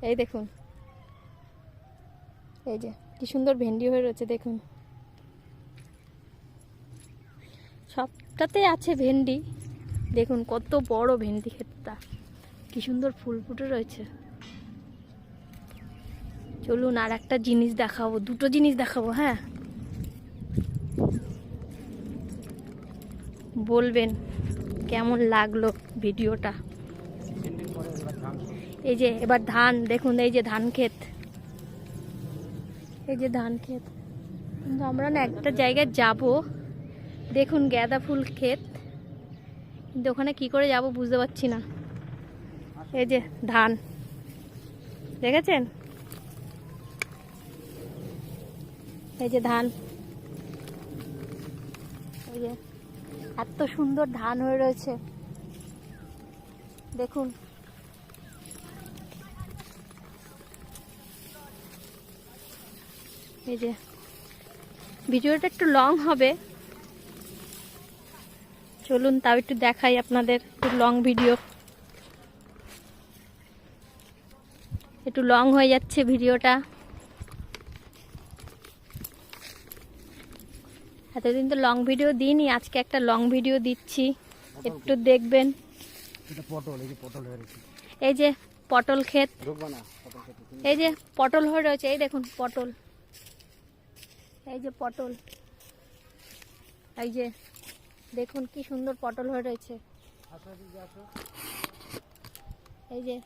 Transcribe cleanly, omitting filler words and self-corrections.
এই দেখুন, এই যে কি সুন্দর ভেন্ডি হয়ে রয়েছে দেখুন। সবটাতে আছে ভেন্ডি, দেখুন কত বড় ভেন্ডি ক্ষেতটা, কি সুন্দর ফুল ফুটে রয়েছে। চলুন আর একটা জিনিস দেখাবো, দুটো জিনিস দেখাবো। হ্যাঁ, বলবেন কেমন লাগলো ভিডিওটা। এই যে এবার ধান দেখুন, এই যে ধান ক্ষেত, এই যে ধান ক্ষেত। কিন্তু আমরা না একটা জায়গায় যাব, দেখুন গাঁদা ফুল ক্ষেত, কিন্তু ওখানে কি করে যাব বুঝতে পারছি না। এই যে ধান দেখেছেন, এই যে ধান, এই যে এত সুন্দর ধান হয়ে রয়েছে দেখুন। এই যে ভিডিওটা একটু লং হবে, চলুন তাও একটু দেখাই আপনাদের। একটু লং ভিডিও, একটু লং হয়ে যাচ্ছে ভিডিওটা। এতদিন তো লং ভিডিও দিইনি, আজকে একটা লং ভিডিও দিচ্ছি, একটু দেখবেন। এই যে পটল ক্ষেত, এই যে পটল হয়ে রয়েছে, এই দেখুন পটল, এই যে পটল, এই যে দেখুন কি সুন্দর পটল হয়ে রয়েছে। এই যে